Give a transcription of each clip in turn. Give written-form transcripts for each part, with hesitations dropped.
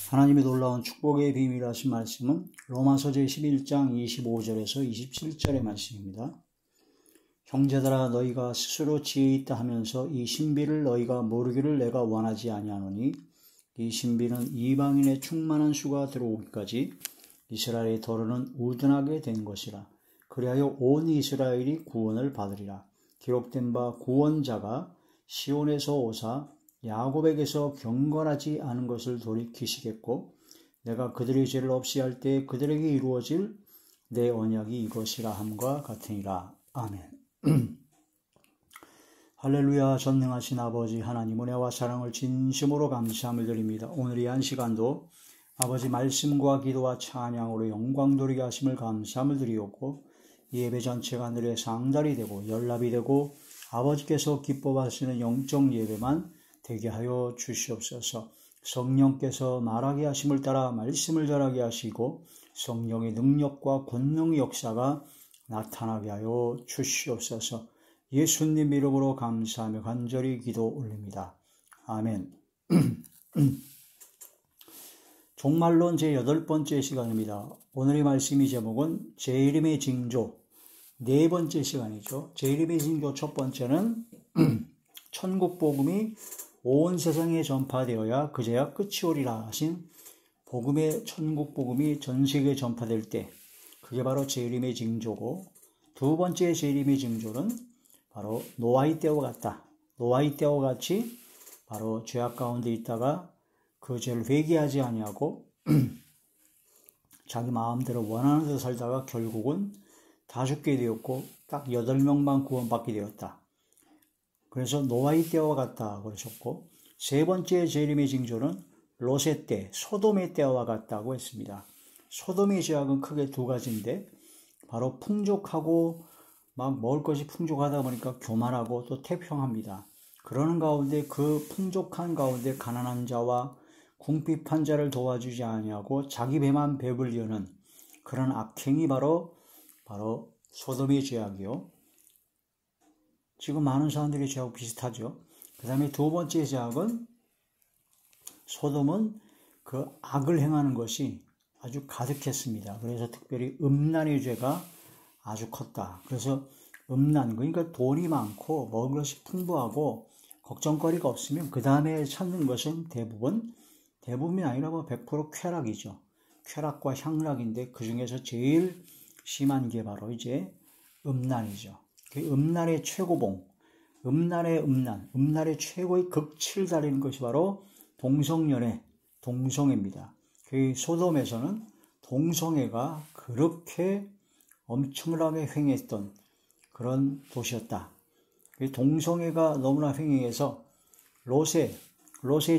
하나님의 놀라운 축복의 비밀하신 말씀은 로마서 제11장 25절에서 27절의 말씀입니다. 형제들아 너희가 스스로 지혜 있다 하면서 이 신비를 너희가 모르기를 내가 원하지 아니하노니 이 신비는 이방인의 충만한 수가 들어오기까지 이스라엘의 더러는 우둔하게 된 것이라. 그리하여 온 이스라엘이 구원을 받으리라. 기록된 바 구원자가 시온에서 오사 야곱에게서 경건하지 않은 것을 돌이키시겠고 내가 그들의 죄를 없이 할 때 그들에게 이루어질 내 언약이 이것이라 함과 같으니라. 아멘. 할렐루야. 전능하신 아버지 하나님 은혜와 사랑을 진심으로 감사함을 드립니다. 오늘 이 한 시간도 아버지 말씀과 기도와 찬양으로 영광 돌리게 하심을 감사함을 드리옵고 이 예배 전체가 하늘의 상달이 되고 연락이 되고 아버지께서 기뻐하시는 영적 예배만 되게 하여 주시옵소서. 성령께서 말하게 하심을 따라 말씀을 전하게 하시고 성령의 능력과 권능의 역사가 나타나게 하여 주시옵소서. 예수님 이름으로 감사하며 간절히 기도 올립니다. 아멘. 종말론 제8번째 시간입니다. 오늘의 말씀의 제목은 제1임의 징조, 네 번째 시간이죠. 제1임의 징조 첫 번째는 천국 복음이 온 세상에 전파되어야 그제야 끝이 오리라 하신 복음의 천국 복음이 전 세계에 전파될 때 그게 바로 제1임의 징조고, 두 번째 제1임의 징조는 바로 노아의 때와 같다. 노아의 때와 같이 바로 죄악 가운데 있다가 그 죄를 회개하지 아니하고 자기 마음대로 원하는 대로 살다가 결국은 다 죽게 되었고 딱 8명만 구원받게 되었다. 그래서 노아의 때와 같다 그러셨고, 세 번째 제1임의 징조는 롯의 때, 소돔의 때와 같다고 했습니다. 소돔의 죄악은 크게 두 가지인데 바로 풍족하고 막 먹을 것이 풍족하다 보니까 교만하고 또 태평합니다. 그러는 가운데 그 풍족한 가운데 가난한 자와 궁핍한 자를 도와주지 아니하고 자기 배만 배불려는 그런 악행이 바로 소돔의 죄악이요. 지금 많은 사람들이 죄하고 비슷하죠. 그 다음에 두 번째 죄악은 소돔은 그 악을 행하는 것이 아주 가득했습니다. 그래서 특별히 음란의 죄가 아주 컸다. 그래서 음란, 그러니까 돈이 많고 먹을 것이 풍부하고 걱정거리가 없으면 그 다음에 찾는 것은 대부분이 아니라 100% 쾌락이죠. 쾌락과 향락인데 그 중에서 제일 심한 게 바로 이제 음란이죠. 그 음란의 최고봉, 음란의 최고의 극치를 달리는 것이 바로 동성연애, 동성애입니다. 그 소돔에서는 동성애가 그렇게 엄청나게 횡행했던 그런 도시였다. 그 동성애가 너무나 횡행해서 롯의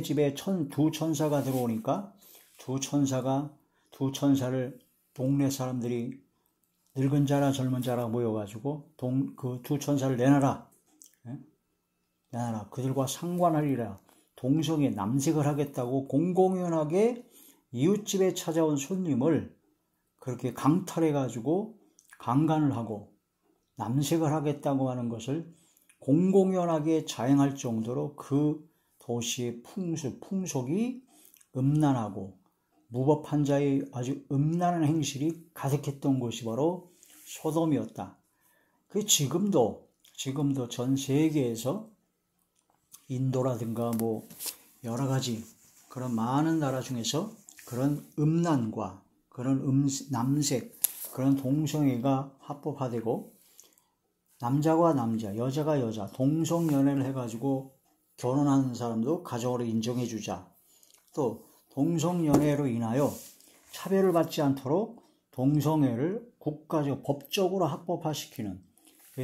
집에 두 천사가 들어오니까 두 천사를 동네 사람들이 늙은 자라 젊은 자라 모여가지고 그 두 천사를 내놔라. 그들과 상관하리라. 동성애 남색을 하겠다고 공공연하게 이웃집에 찾아온 손님을 그렇게 강탈해가지고 강간을 하고 남색을 하겠다고 하는 것을 공공연하게 자행할 정도로 그 도시의 풍속이 음란하고 무법한 자의 아주 음란한 행실이 가득했던 곳이 바로 소돔이었다. 그 지금도 전 세계에서 인도라든가 여러 가지 그런 많은 나라 중에서 그런 음란과 그런 남색, 그런 동성애가 합법화되고 남자가 남자, 여자가 여자, 동성연애를 해가지고 결혼하는 사람도 가정으로 인정해주자. 또 동성연애로 인하여 차별을 받지 않도록 동성애를 국가적 법적으로 합법화시키는,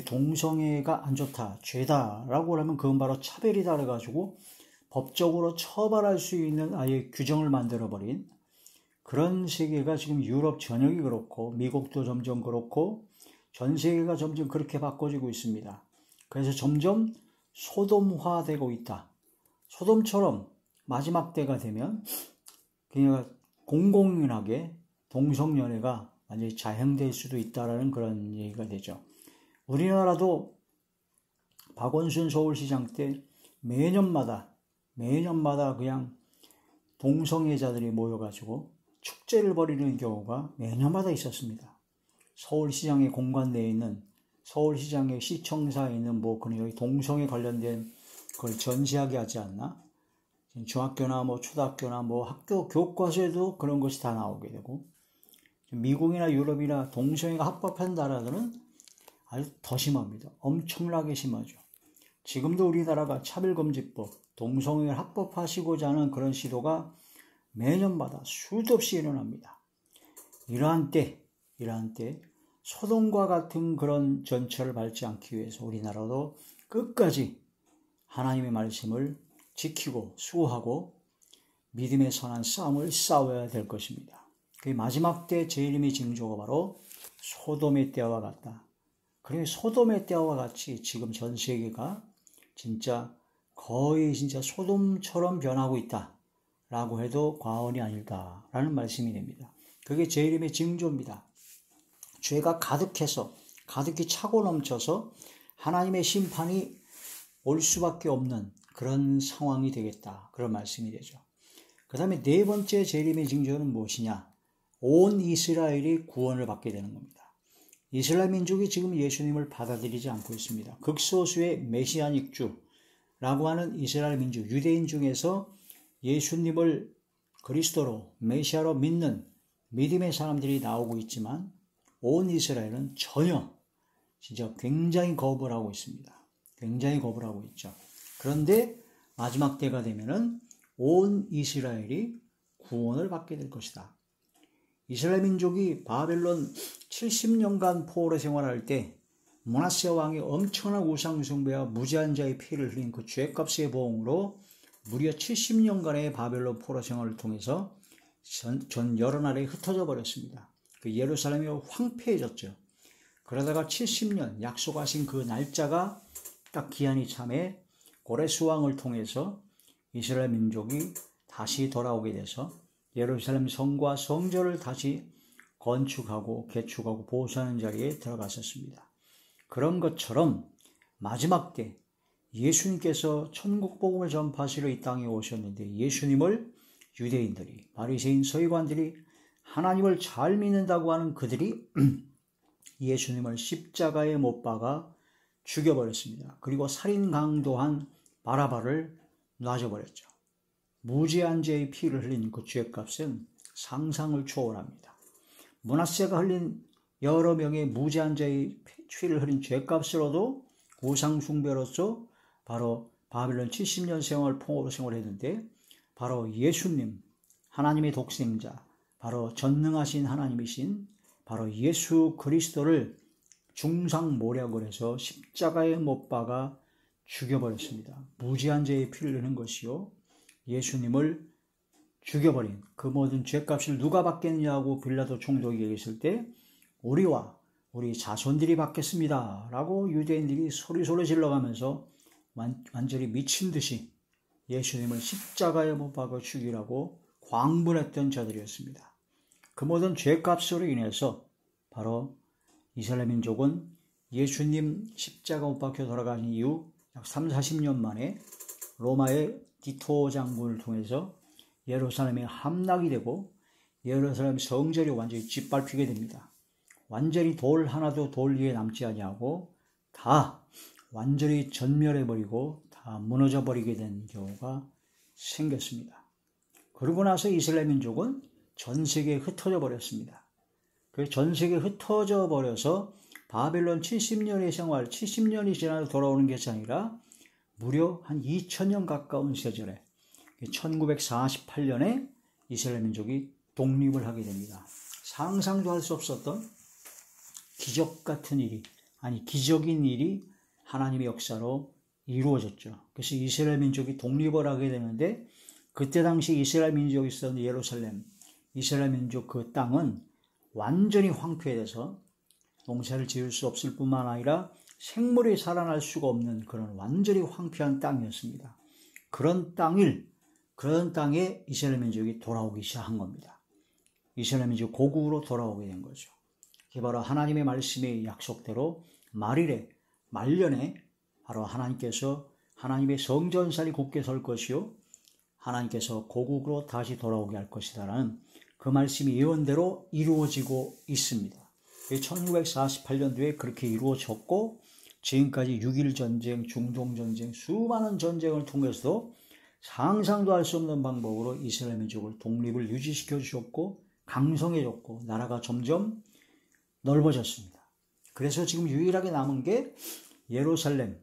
동성애가 안 좋다, 죄다라고 하면 그건 바로 차별이다 그래가지고 법적으로 처벌할 수 있는 아예 규정을 만들어버린 그런 세계가 지금 유럽 전역이 그렇고 미국도 점점 그렇고 전 세계가 점점 그렇게 바꿔지고 있습니다. 그래서 점점 소돔화되고 있다. 소돔처럼 마지막 때가 되면 그냥 공공연하게 동성연애가 완전히 자행될 수도 있다라는 그런 얘기가 되죠. 우리나라도 박원순 서울시장 때 매년마다 그냥 동성애자들이 모여가지고 축제를 벌이는 경우가 매년마다 있었습니다. 서울시장의 공간 내에 있는 서울시장의 시청사에 있는 그런 여기 동성애 관련된 그걸 전시하게 하지 않나? 중학교나 초등학교나 학교 교과서에도 그런 것이 다 나오게 되고, 미국이나 유럽이나 동성애가 합법한 나라들은 아주 더 심합니다. 엄청나게 심하죠. 지금도 우리나라가 차별금지법, 동성애를 합법화하시고자 하는 그런 시도가 매년마다 수도 없이 일어납니다. 이러한 때 소돔과 같은 그런 전철을 밟지 않기 위해서 우리나라도 끝까지 하나님의 말씀을 지키고 수호하고 믿음의 선한 싸움을 싸워야 될 것입니다. 그 마지막 때 재림의 징조가 바로 소돔의 때와 같다. 그러니 소돔의 때와 같이 지금 전 세계가 진짜 거의 진짜 소돔처럼 변하고 있다라고 해도 과언이 아닐까라는 말씀이 됩니다. 그게 재림의 징조입니다. 죄가 가득히 차고 넘쳐서 하나님의 심판이 올 수밖에 없는 그런 상황이 되겠다. 그런 말씀이 되죠. 그 다음에 네 번째 재림의 징조는 무엇이냐? 온 이스라엘이 구원을 받게 되는 겁니다. 이스라엘 민족이 지금 예수님을 받아들이지 않고 있습니다. 극소수의 메시아닉 주라고 하는 이스라엘 민족, 유대인 중에서 예수님을 그리스도로, 메시아로 믿는 믿음의 사람들이 나오고 있지만 온 이스라엘은 전혀 진짜 굉장히 거부를 하고 있습니다. 굉장히 거부를 하고 있죠. 그런데 마지막 때가 되면은 온 이스라엘이 구원을 받게 될 것이다. 이스라엘 민족이 바벨론 70년간 포로로 생활할 때 므낫세 왕이 엄청난 우상 숭배와 무지한 자의 피를 흘린 그 죄값의 보응으로 무려 70년간의 바벨론 포로 생활을 통해서 전 여러 나라에 흩어져 버렸습니다. 그 예루살렘이 황폐해졌죠. 그러다가 70년 약속하신 그 날짜가 딱 기한이 참에 고레스 왕을 통해서 이스라엘 민족이 다시 돌아오게 돼서 예루살렘 성과 성전을 다시 건축하고 개축하고 보수하는 자리에 들어갔었습니다. 그런 것처럼 마지막 때 예수님께서 천국 복음을 전파하시러 이 땅에 오셨는데 예수님을 유대인들이, 바리새인, 서기관들이 하나님을 잘 믿는다고 하는 그들이 예수님을 십자가에 못 박아 죽여버렸습니다. 그리고 살인 강도한 바라바를 놔줘버렸죠. 무지한 죄의 피를 흘린 그 죄값은 상상을 초월합니다. 므낫세가 흘린 여러 명의 무지한 죄의 피를 흘린 죄값으로도 우상 숭배로서 바로 바벨론 70년 생활 포로로 생활했는데 바로 예수님, 하나님의 독생자, 바로 전능하신 하나님이신 바로 예수 그리스도를 중상모략을 해서 십자가에 못 박아 죽여버렸습니다. 무지한 죄의 피를 흘린 것이요, 예수님을 죽여버린 그 모든 죄값을 누가 받겠냐고 빌라도 총독이 얘기했을 때 우리와 우리 자손들이 받겠습니다 라고 유대인들이 소리 질러가면서 완전히 미친 듯이 예수님을 십자가에 못 박아 죽이라고 광분했던 자들이었습니다. 그 모든 죄값으로 인해서 바로 이스라엘 민족은 예수님 십자가 못 박혀 돌아가신 이후 약 30-40년 만에 로마의 디토 장군을 통해서 예루살렘에 함락이 되고 예루살렘 성전이 완전히 짓밟히게 됩니다. 완전히 돌 하나도 돌 위에 남지 아니하고 다 완전히 전멸해버리고 다 무너져버리게 된 경우가 생겼습니다. 그러고 나서 이스라엘 민족은 전 세계에 흩어져 버렸습니다. 그 전 세계에 흩어져 버려서 바벨론 70년의 생활, 70년이 지나서 돌아오는 것이 아니라 무려 한 2000년 가까운 세절에 1948년에 이스라엘 민족이 독립을 하게 됩니다. 상상도 할 수 없었던 기적 같은 일이, 기적인 일이 하나님의 역사로 이루어졌죠. 그래서 이스라엘 민족이 독립을 하게 되는데 그때 당시 이스라엘 민족이 있었던 예루살렘, 이스라엘 민족 그 땅은 완전히 황폐해서 농사를 지을 수 없을 뿐만 아니라 생물이 살아날 수가 없는 그런 완전히 황폐한 땅이었습니다. 그런 땅에 이스라엘 민족이 돌아오기 시작한 겁니다. 이스라엘 민족 고국으로 돌아오게 된 거죠. 이게 바로 하나님의 말씀의 약속대로 말년에 바로 하나님께서 하나님의 성전살이 굳게 설 것이요 하나님께서 고국으로 다시 돌아오게 할 것이다라는 그 말씀이 예언대로 이루어지고 있습니다. 1948년도에 그렇게 이루어졌고 지금까지 6.1 전쟁, 중동 전쟁, 수많은 전쟁을 통해서도 상상도 할 수 없는 방법으로 이스라엘 민족을 독립을 유지시켜 주셨고 강성해졌고 나라가 점점 넓어졌습니다. 그래서 지금 유일하게 남은 게 예루살렘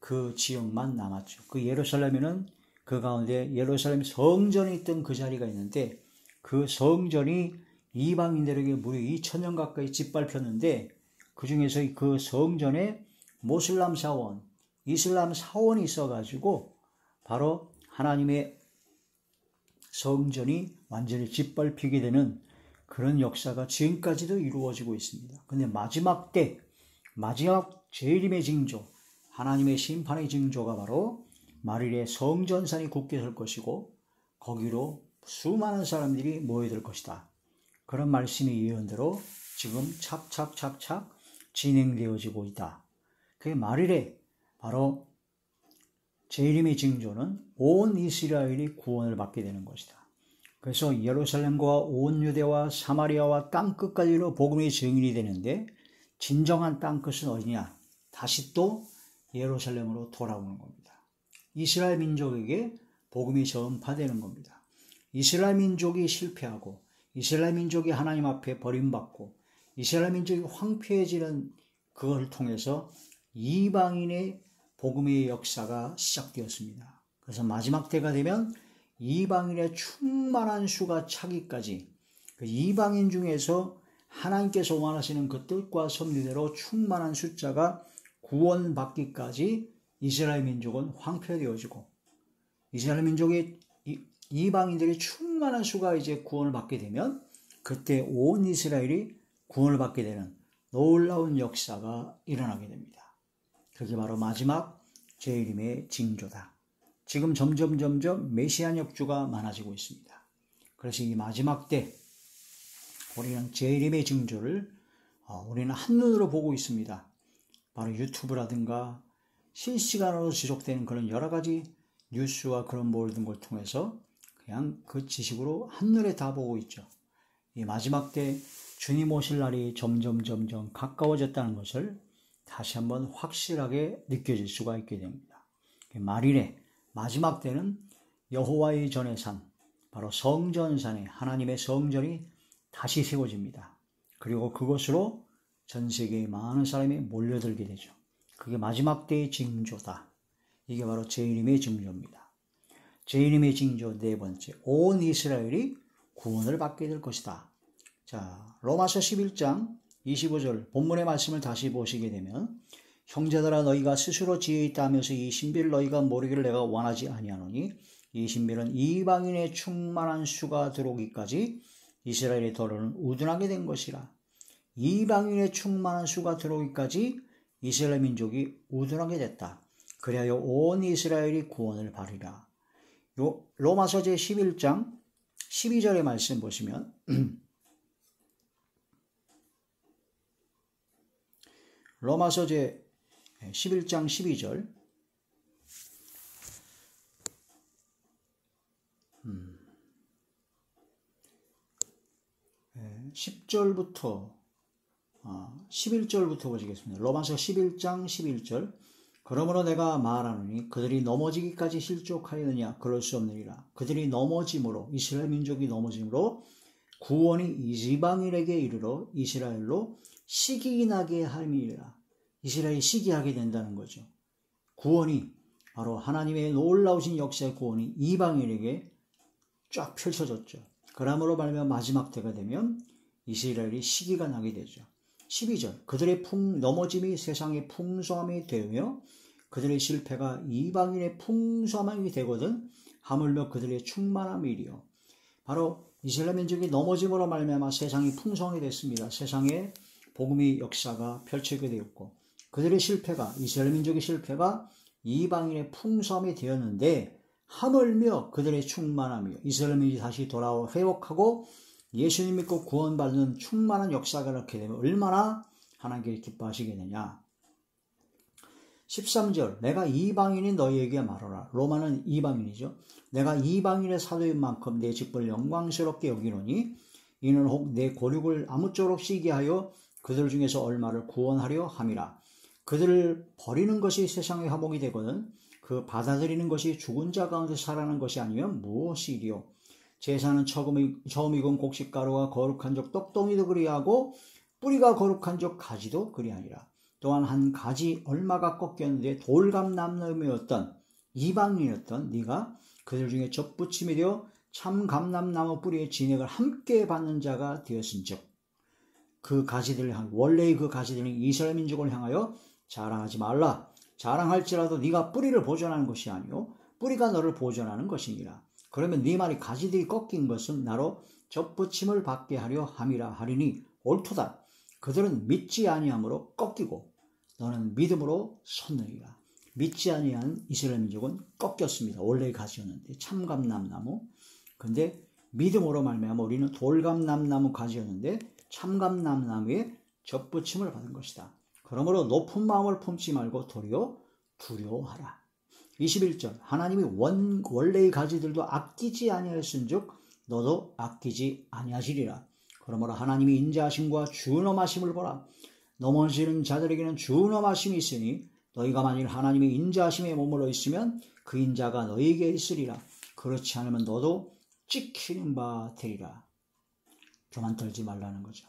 그 지역만 남았죠. 그 예루살렘에는 그 가운데 예루살렘 성전이 있던 그 자리가 있는데 그 성전이 이방인들에게 무려 2000년 가까이 짓밟혔는데 그 중에서 그 성전에 모슬람 사원, 이슬람 사원이 있어가지고 바로 하나님의 성전이 완전히 짓밟히게 되는 그런 역사가 지금까지도 이루어지고 있습니다. 근데 마지막 재림의 징조, 하나님의 심판의 징조가 바로 말일에 성전산이 굳게 설 것이고 거기로 수많은 사람들이 모여들 것이다. 그런 말씀의 예언대로 지금 착착 진행되어지고 있다. 그 말일에 바로 재림의 징조는 온 이스라엘이 구원을 받게 되는 것이다. 그래서 예루살렘과 온 유대와 사마리아와 땅끝까지로 복음의 증인이 되는데 진정한 땅끝은 어디냐? 다시 또 예루살렘으로 돌아오는 겁니다. 이스라엘 민족에게 복음이 전파되는 겁니다. 이스라엘 민족이 실패하고 이스라엘 민족이 하나님 앞에 버림받고 이스라엘 민족이 황폐해지는 그걸 통해서 이방인의 복음의 역사가 시작되었습니다. 그래서 마지막 때가 되면 이방인의 충만한 수가 차기까지 그 이방인 중에서 하나님께서 원하시는 그 뜻과 섭리대로 충만한 숫자가 구원받기까지 이스라엘 민족은 황폐되어지고 이스라엘 민족의 이방인들의 충만한 수가 이제 구원을 받게 되면 그때 온 이스라엘이 구원을 받게 되는 놀라운 역사가 일어나게 됩니다. 그게 바로 마지막 재림의 징조다. 지금 점점 메시안 역주가 많아지고 있습니다. 그래서 이 마지막 때 우리는 재림의 징조를 우리는 한눈으로 보고 있습니다. 바로 유튜브라든가 실시간으로 지속되는 그런 여러 가지 뉴스와 그런 모든 걸 통해서 그냥 그 지식으로 한눈에 다 보고 있죠. 이 마지막 때 주님 오실 날이 점점 가까워졌다는 것을 다시 한번 확실하게 느껴질 수가 있게 됩니다. 말일에 마지막 때는 여호와의 전의 산, 바로 성전산에 하나님의 성전이 다시 세워집니다. 그리고 그것으로 전 세계의 많은 사람이 몰려들게 되죠. 그게 마지막 때의 징조다. 이게 바로 재림의 징조입니다. 재림의 징조 네 번째, 온 이스라엘이 구원을 받게 될 것이다. 자, 로마서 11장 25절 본문의 말씀을 다시 보시게 되면 형제들아 너희가 스스로 지혜 있다 하면서 이 신비를 너희가 모르기를 내가 원하지 아니하노니 이 신비는 이방인의 충만한 수가 들어오기까지 이스라엘의 도로는 우둔하게 된 것이라. 이방인의 충만한 수가 들어오기까지 이스라엘 민족이 우둔하게 됐다. 그리하여 온 이스라엘이 구원을 받으리라. 로마서 제 11장 12절의 말씀 보시면 로마서 제 11장 12절 10절부터 11절부터 보시겠습니다. 로마서 11장 11절 그러므로 내가 말하노니 그들이 넘어지기까지 실족하였느냐 그럴 수 없느니라. 그들이 넘어짐으로 이스라엘 민족이 넘어짐으로 구원이 이방인에게 이르러 이스라엘로 시기나게 함이라. 이스라엘이 시기하게 된다는 거죠. 구원이 바로 하나님의 놀라우신 역사의 구원이 이방인에게 쫙 펼쳐졌죠. 그러므로 말하면 마지막 때가 되면 이스라엘이 시기가 나게 되죠. 12절 그들의 넘어짐이 세상의 풍성함이 되며 그들의 실패가 이방인의 풍성함이 되거든 하물며 그들의 충만함이리요. 바로 이스라엘 민족이 넘어짐으로 말미암아 세상이 풍성하게 됐습니다. 세상에 복음의 역사가 펼쳐지게 되었고 그들의 실패가 이스라엘 민족의 실패가 이방인의 풍성함이 되었는데 하물며 그들의 충만함이요. 이스라엘 민족이 다시 돌아와 회복하고 예수님 믿고 구원받는 충만한 역사가 이렇게 되면 얼마나 하나님께 기뻐하시겠느냐. 13절 내가 이방인인 너희에게 말하라. 로마는 이방인이죠. 내가 이방인의 사도인 만큼 내 직분을 영광스럽게 여기노니 이는 혹 내 고륙을 아무쪼록 시게 하여 그들 중에서 얼마를 구원하려 함이라. 그들을 버리는 것이 세상의 화목이 되거든 그 받아들이는 것이 죽은 자 가운데 살아나는 것이 아니면 무엇이리요. 제사는 처음 익은 곡식가루가 거룩한 적 떡덩이도 그리하고 뿌리가 거룩한 적 가지도 그리하니라. 또한 한 가지 얼마가 꺾였는데 돌감남나무였던 이방인이었던 네가 그들 중에 접붙임이 되어 참 감람나무 뿌리의 진액을 함께 받는 자가 되었은즉 그 가지들을 원래의 그 가지들은 이스라엘 민족을 향하여 자랑하지 말라. 자랑할지라도 네가 뿌리를 보존하는 것이 아니요 뿌리가 너를 보존하는 것이니라. 그러면 네 말이 가지들이 꺾인 것은 나로 접붙임을 받게 하려 함이라 하리니 옳도다. 그들은 믿지 아니함으로 꺾이고 너는 믿음으로 섰느니라. 믿지 아니한 이스라엘 민족은 꺾였습니다. 원래 가지였는데 참감람나무. 근데 믿음으로 말미암아 우리는 돌감람나무 가지였는데 참감람나무에 접붙임을 받은 것이다. 그러므로 높은 마음을 품지 말고 도리어 두려워하라. 21절 하나님이 원래의 가지들도 아끼지 아니하였은즉 너도 아끼지 아니하시리라. 그러므로 하나님이 인자하심과 준엄하심을 보라. 넘어지는 자들에게는 준엄하심이 있으니 너희가 만일 하나님의 인자하심에 머물러 있으면 그 인자가 너희에게 있으리라. 그렇지 않으면 너도 찍히는 바 되리라. 교만 떨지 말라는 거죠.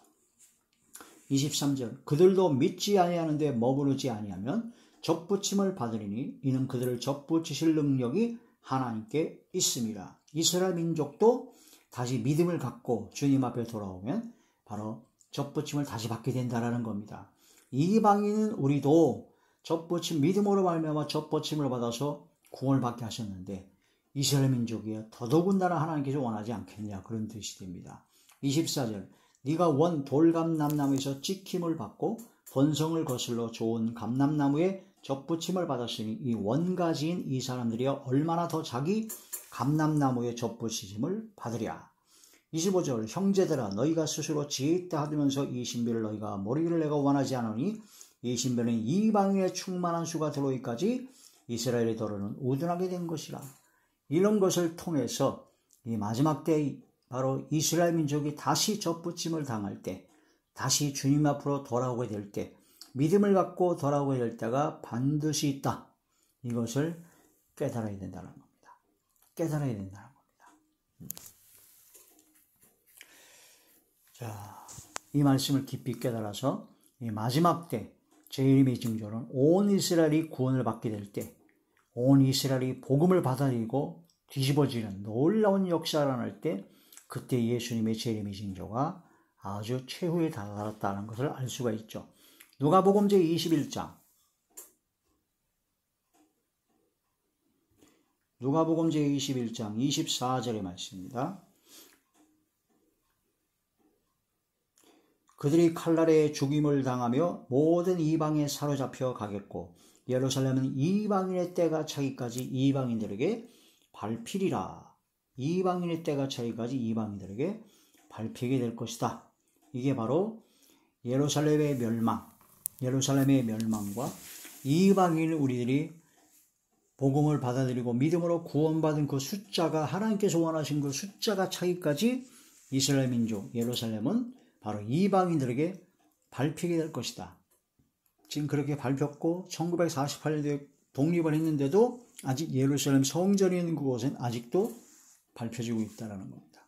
23절 그들도 믿지 아니하는데 머무르지 아니하면 접붙임을 받으리니 이는 그들을 접붙이실 능력이 하나님께 있습니다. 이스라엘 민족도 다시 믿음을 갖고 주님 앞에 돌아오면 바로 접붙임을 다시 받게 된다는 겁니다. 이방인은 우리도 접붙임 믿음으로 말미암아 접붙임을 받아서 구원을 받게 하셨는데 이스라엘 민족이야 더더군다나 하나님께서 원하지 않겠냐 그런 뜻이 됩니다. 24절 네가 원 돌감람나무에서 찍힘을 받고 번성을 거슬러 좋은 감람나무에 접붙임을 받았으니 이 원가지인 이 사람들이 얼마나 더 자기 감람나무에 접붙임을 받으랴. 25절 형제들아 너희가 스스로 지혜있다 하면서 이 신비를 너희가 모르기를 내가 원하지 않으니 이 신비는 이방인의 충만한 수가 들어오기까지 이스라엘의 도로는 우둔하게 된 것이라. 이런 것을 통해서 이 마지막 때 바로 이스라엘 민족이 다시 접붙임을 당할 때 다시 주님 앞으로 돌아오게 될 때 믿음을 갖고 돌아오게 될 때가 반드시 있다. 이것을 깨달아야 된다는 겁니다. 깨달아야 된다는 겁니다. 자, 이 말씀을 깊이 깨달아서 이 마지막 때 재림의 징조는 온 이스라엘이 구원을 받게 될 때, 온 이스라엘이 복음을 받아들이고 뒤집어지는 놀라운 역사를 할 때, 그때 예수님의 재림의 징조가 아주 최후에 다다랐다는 것을 알 수가 있죠. 누가복음 제21장 누가복음 제21장 24절의 말씀입니다. 그들이 칼날에 죽임을 당하며 모든 이방에 사로잡혀 가겠고 예루살렘은 이방인의 때가 차기까지 이방인들에게 밟히리라. 이방인의 때가 차기까지 이방인들에게 밟히게 될 것이다. 이게 바로 예루살렘의 멸망과 이방인 우리들이 복음을 받아들이고 믿음으로 구원받은 그 숫자가 하나님께서 원하신 그 숫자가 차기까지 이스라엘 민족 예루살렘은 바로 이방인들에게 밟히게 될 것이다. 지금 그렇게 밟혔고 1948년도에 독립을 했는데도 아직 예루살렘 성전이 있는 그곳은 아직도 밟혀지고 있다는 겁니다.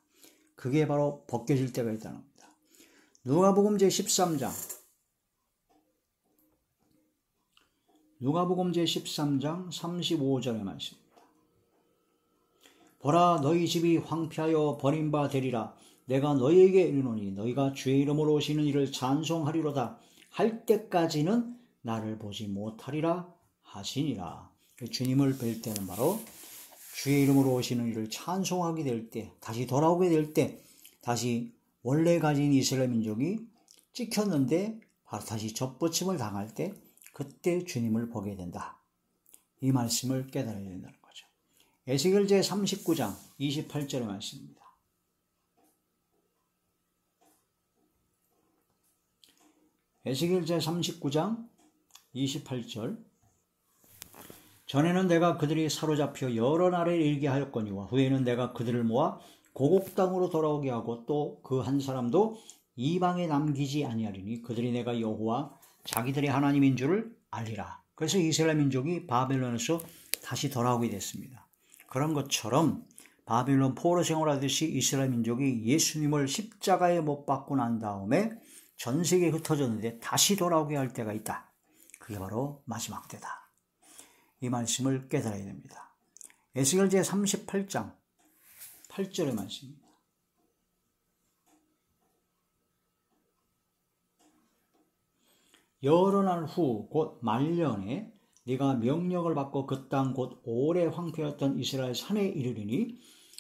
그게 바로 벗겨질 때가 있다는 겁니다. 누가복음 제13장 누가복음 제13장 35절의 말씀입니다. 보라 너희 집이 황폐하여 버림바 되리라. 내가 너희에게 이르노니 너희가 주의 이름으로 오시는 이를 찬송하리로다 할 때까지는 나를 보지 못하리라 하시니라. 주님을 뵐 때는 바로 주의 이름으로 오시는 이를 찬송하게 될 때, 다시 돌아오게 될 때, 다시 원래 가진 이스라엘 민족이 찍혔는데 바로 다시 접붙임을 당할 때 그때 주님을 보게 된다. 이 말씀을 깨달아야 된다는 거죠. 에스겔 제39장 28절의 말씀입니다. 에스겔 제39장 28절 전에는 내가 그들이 사로잡혀 여러 나라에 일게 하였거니와 후에는 내가 그들을 모아 고국 땅으로 돌아오게 하고 또 그 한 사람도 이방에 남기지 아니하리니 그들이 내가 여호와 자기들의 하나님인 줄을 알리라. 그래서 이스라엘 민족이 바벨론에서 다시 돌아오게 됐습니다. 그런 것처럼 바벨론 포로 생활하듯이 이스라엘 민족이 예수님을 십자가에 못 박고 난 다음에 전 세계에 흩어졌는데 다시 돌아오게 할 때가 있다. 그게 바로 마지막 때다. 이 말씀을 깨달아야 됩니다. 에스겔 제38장 8절의 말씀입니다. 여러 날 후 곧 말년에 네가 명령을 받고 그 땅 곧 오래 황폐했던 이스라엘 산에 이르리니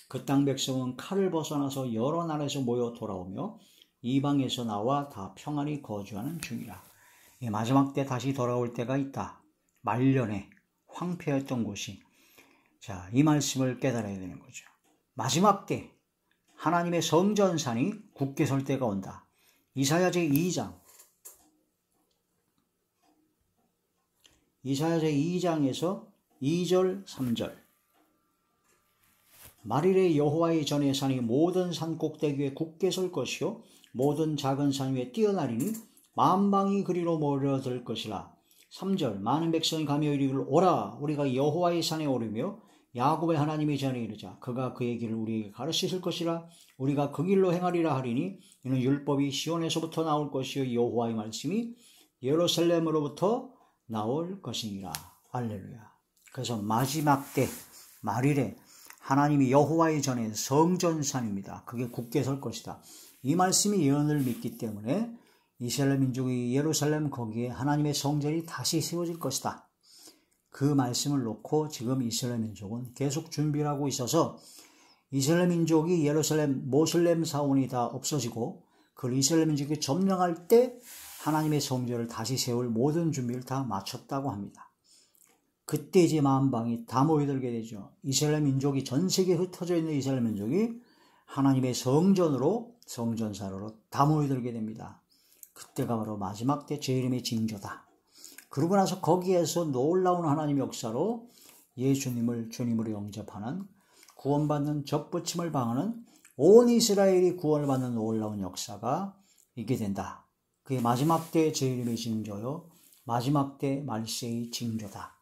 그 땅 백성은 칼을 벗어나서 여러 나라에서 모여 돌아오며 이방에서 나와 다 평안히 거주하는 중이라. 마지막 때 다시 돌아올 때가 있다. 말년에 황폐했던 곳이. 자, 이 말씀을 깨달아야 되는 거죠. 마지막 때 하나님의 성전산이 굳게 설 때가 온다. 이사야 제2장 이사야 제2장에서 2절 3절 말일에 여호와의 전의 산이 모든 산 꼭대기 위에 굳게 설 것이요 모든 작은 산 위에 뛰어나리니 만방이 그리로 몰려들 것이라. 3절 많은 백성이 가며 이르기를 오라 우리가 여호와의 산에 오르며 야곱의 하나님의 전에 이르자 그가 그의 길을 우리에게 가르치실 것이라. 우리가 그 길로 행하리라 하리니 이는 율법이 시온에서부터 나올 것이요 여호와의 말씀이 예루살렘으로부터 나올 것이니라. 할렐루야. 그래서 마지막 때 말일에 하나님이 여호와의 전에 성전산입니다. 그게 굳게 설 것이다. 이 말씀이 예언을 믿기 때문에 이스라엘 민족이 예루살렘 거기에 하나님의 성전이 다시 세워질 것이다. 그 말씀을 놓고 지금 이스라엘 민족은 계속 준비를 하고 있어서 이스라엘 민족이 예루살렘 모슬렘 사원이 다 없어지고 그 이스라엘 민족이 점령할 때 하나님의 성전을 다시 세울 모든 준비를 다 마쳤다고 합니다. 그때 이제 만방이 다 모여들게 되죠. 이스라엘 민족이 전 세계에 흩어져 있는 이스라엘 민족이 하나님의 성전으로 성전사로 다 모여들게 됩니다. 그때가 바로 마지막 때 재림의 징조다. 그러고 나서 거기에서 놀라운 하나님의 역사로 예수님을 주님으로 영접하는 구원받는 접붙임을 방하는 온 이스라엘이 구원을 받는 놀라운 역사가 있게 된다. 그게 마지막 때 재림의 징조요. 마지막 때 말세의 징조다.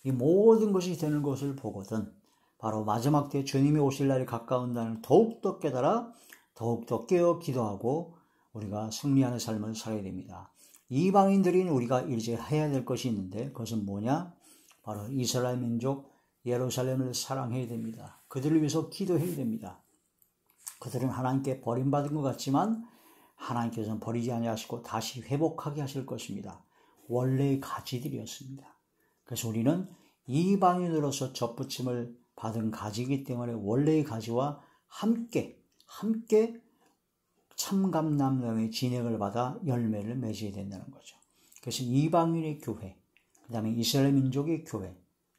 이 모든 것이 되는 것을 보거든 바로 마지막 때 주님이 오실 날이 가까운다는 더욱더 깨달아 더욱더 깨어 기도하고 우리가 승리하는 삶을 살아야 됩니다. 이방인들인 우리가 이제 해야 될 것이 있는데 그것은 뭐냐? 바로 이스라엘 민족 예루살렘을 사랑해야 됩니다. 그들을 위해서 기도해야 됩니다. 그들은 하나님께 버림받은 것 같지만 하나님께서는 버리지 아니하시고 다시 회복하게 하실 것입니다. 원래의 가지들이었습니다. 그래서 우리는 이방인으로서 접붙임을 받은 가지이기 때문에 원래의 가지와 함께 참감남의 진액을 받아 열매를 맺어야 된다는 거죠. 그래서 이방인의 교회, 그 다음에 이스라엘 민족의 교회,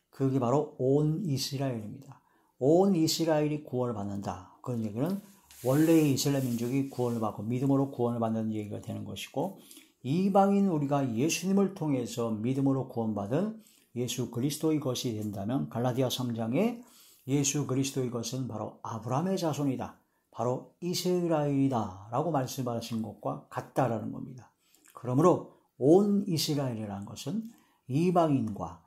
그게 바로 온 이스라엘입니다. 온 이스라엘이 구원을 받는다. 그런 얘기는 원래의 이스라엘 민족이 구원을 받고 믿음으로 구원을 받는 얘기가 되는 것이고 이방인 우리가 예수님을 통해서 믿음으로 구원받은 예수 그리스도의 것이 된다면 갈라디아 3장에 예수 그리스도의 것은 바로 아브라함의 자손이다. 바로 이스라엘이다 라고 말씀하신 것과 같다라는 겁니다. 그러므로 온 이스라엘이라는 것은 이방인과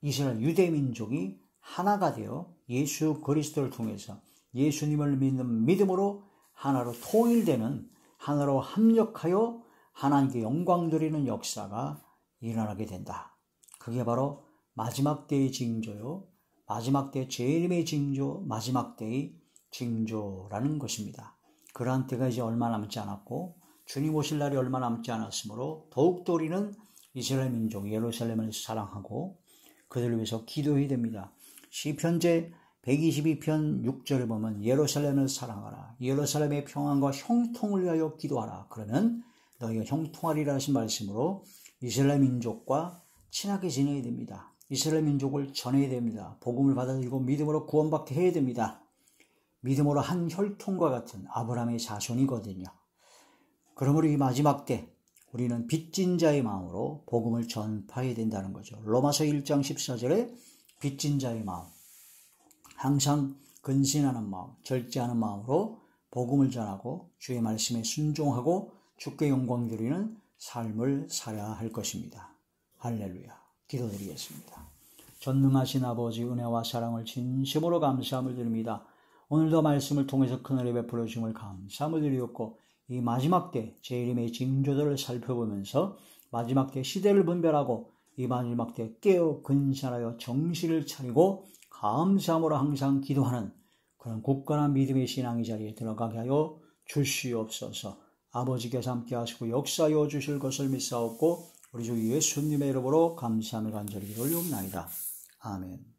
이스라엘 유대민족이 하나가 되어 예수 그리스도를 통해서 예수님을 믿는 믿음으로 하나로 통일되는 하나로 합력하여 하나님께 영광 드리는 역사가 일어나게 된다. 그게 바로 마지막 때의 징조요. 마지막 때 재림의 징조, 마지막 때의 징조라는 것입니다. 그러한 때가 이제 얼마 남지 않았고 주님 오실 날이 얼마 남지 않았으므로 더욱더 우리는 이스라엘 민족 예루살렘을 사랑하고 그들을 위해서 기도해야 됩니다. 시편 제 122편 6절을 보면 예루살렘을 사랑하라. 예루살렘의 평안과 형통을 위하여 기도하라. 그러면 너희가 형통하리라 하신 말씀으로 이스라엘 민족과 친하게 지내야 됩니다. 이스라엘 민족을 전해야 됩니다. 복음을 받아들이고 믿음으로 구원받게 해야 됩니다. 믿음으로 한 혈통과 같은 아브라함의 자손이거든요. 그러므로 이 마지막 때 우리는 빚진 자의 마음으로 복음을 전파해야 된다는 거죠. 로마서 1장 14절에 빚진 자의 마음, 항상 근신하는 마음, 절제하는 마음으로 복음을 전하고 주의 말씀에 순종하고 주께 영광 드리는 삶을 살아야 할 것입니다. 할렐루야. 기도드리겠습니다. 전능하신 아버지, 은혜와 사랑을 진심으로 감사함을 드립니다. 오늘도 말씀을 통해서 큰은혜 베풀어 주심을 감사함을 드리었고, 이 마지막 때 제1임의 징조들을 살펴보면서 마지막 때 시대를 분별하고 이 마지막 때 깨어 근신하여 정신을 차리고 감사함으로 항상 기도하는 그런 굳건한 믿음의 신앙의 자리에 들어가게 하여 주시옵소서. 아버지께서 함께 하시고 역사하여 주실 것을 믿사옵고 우리 주 예수님의 이름으로 감사함을 간절히 올리옵나이다. 아멘.